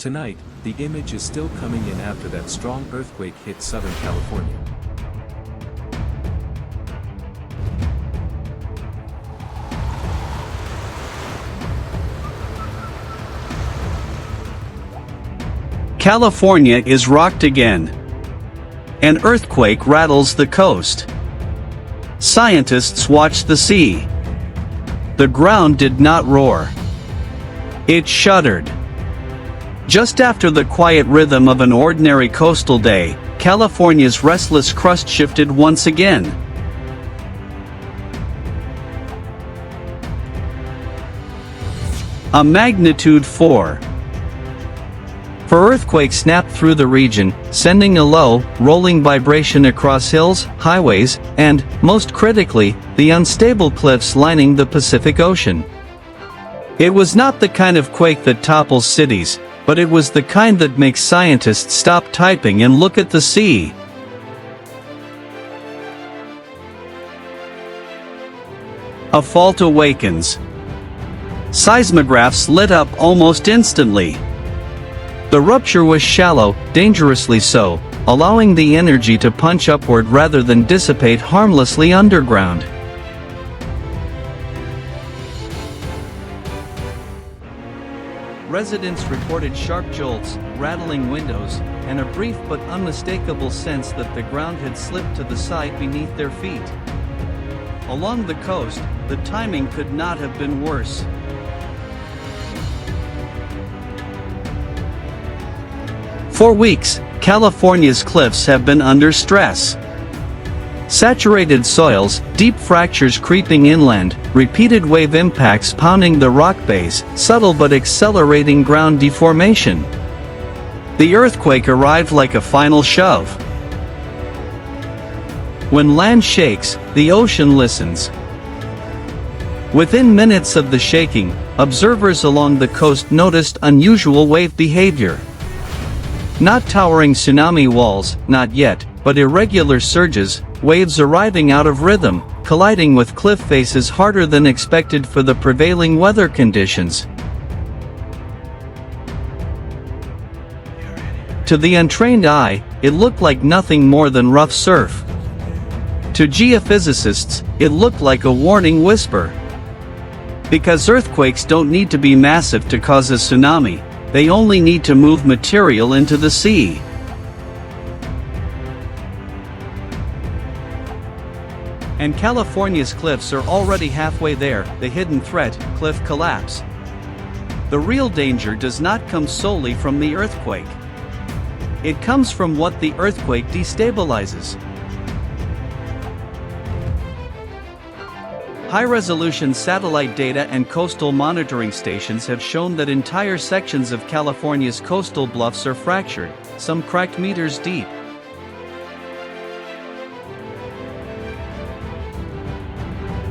Tonight, the image is still coming in after that strong earthquake hit Southern California. California is rocked again. An earthquake rattles the coast. Scientists watch the sea. The ground did not roar. It shuddered. Just after the quiet rhythm of an ordinary coastal day, California's restless crust shifted once again. A magnitude 4. Earthquake snapped through the region, sending a low, rolling vibration across hills, highways, and, most critically, the unstable cliffs lining the Pacific Ocean. It was not the kind of quake that topples cities, but it was the kind that makes scientists stop typing and look at the sea. A fault awakens. Seismographs lit up almost instantly. The rupture was shallow, dangerously so, allowing the energy to punch upward rather than dissipate harmlessly underground. Residents reported sharp jolts, rattling windows, and a brief but unmistakable sense that the ground had slipped to the side beneath their feet. Along the coast, the timing could not have been worse. For weeks, California's cliffs have been under stress. Saturated soils, deep fractures creeping inland, repeated wave impacts pounding the rock base, subtle but accelerating ground deformation. The earthquake arrived like a final shove. When land shakes, the ocean listens. Within minutes of the shaking, observers along the coast noticed unusual wave behavior. Not towering tsunami walls, not yet, but irregular surges, waves arriving out of rhythm, colliding with cliff faces harder than expected for the prevailing weather conditions. To the untrained eye, it looked like nothing more than rough surf. To geophysicists, it looked like a warning whisper. Because earthquakes don't need to be massive to cause a tsunami. They only need to move material into the sea. And California's cliffs are already halfway there, the hidden threat, cliff collapse. The real danger does not come solely from the earthquake. It comes from what the earthquake destabilizes. High-resolution satellite data and coastal monitoring stations have shown that entire sections of California's coastal bluffs are fractured, some cracked meters deep.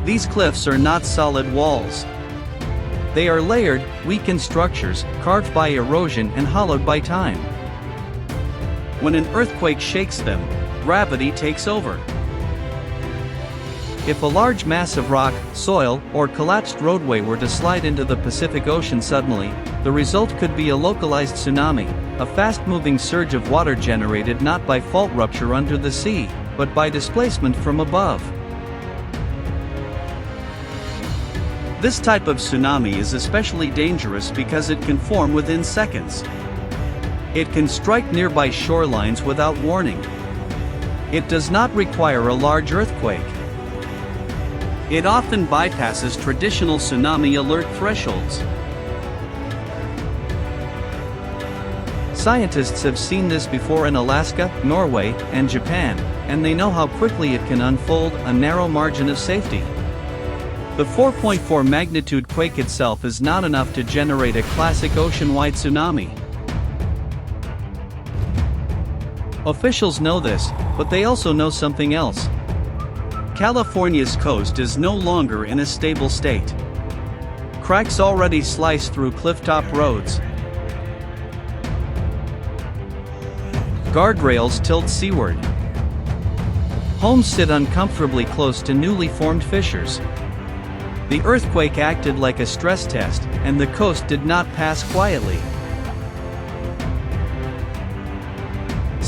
These cliffs are not solid walls. They are layered, weakened structures, carved by erosion and hollowed by time. When an earthquake shakes them, gravity takes over. If a large mass of rock, soil, or collapsed roadway were to slide into the Pacific Ocean suddenly, the result could be a localized tsunami, a fast-moving surge of water generated not by fault rupture under the sea, but by displacement from above. This type of tsunami is especially dangerous because it can form within seconds. It can strike nearby shorelines without warning. It does not require a large earthquake. It often bypasses traditional tsunami alert thresholds. Scientists have seen this before in Alaska, Norway, and Japan, and they know how quickly it can unfold, a narrow margin of safety. The 4.4 magnitude quake itself is not enough to generate a classic ocean-wide tsunami. Officials know this, but they also know something else. California's coast is no longer in a stable state. Cracks already slice through clifftop roads. Guardrails tilt seaward. Homes sit uncomfortably close to newly formed fissures. The earthquake acted like a stress test, and the coast did not pass quietly.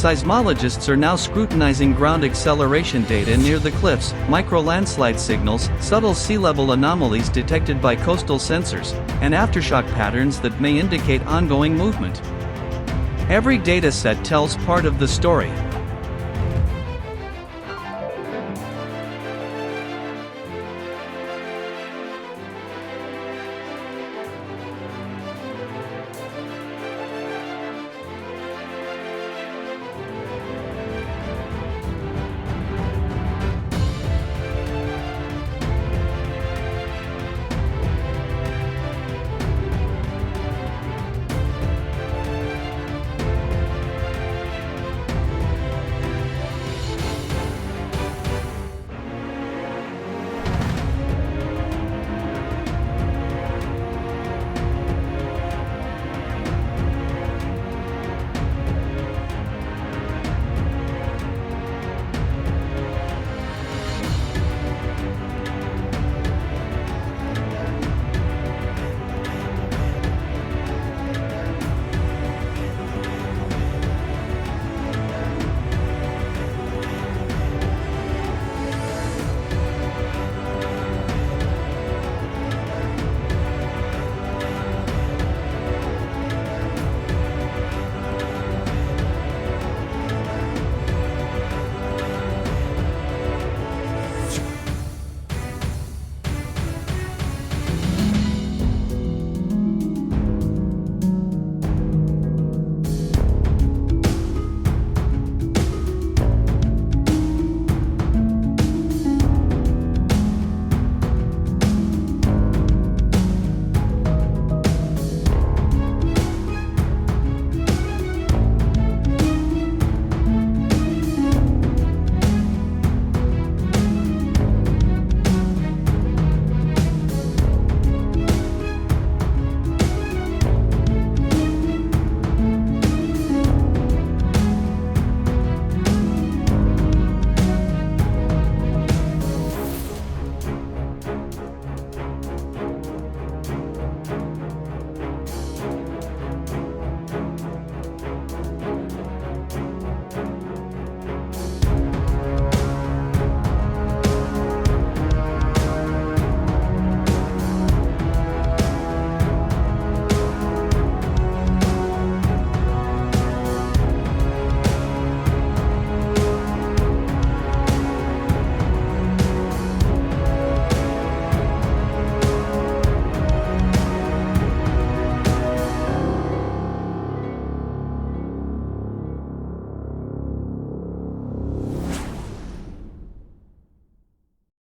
Seismologists are now scrutinizing ground acceleration data near the cliffs, micro-landslide signals, subtle sea level anomalies detected by coastal sensors, and aftershock patterns that may indicate ongoing movement. Every dataset tells part of the story.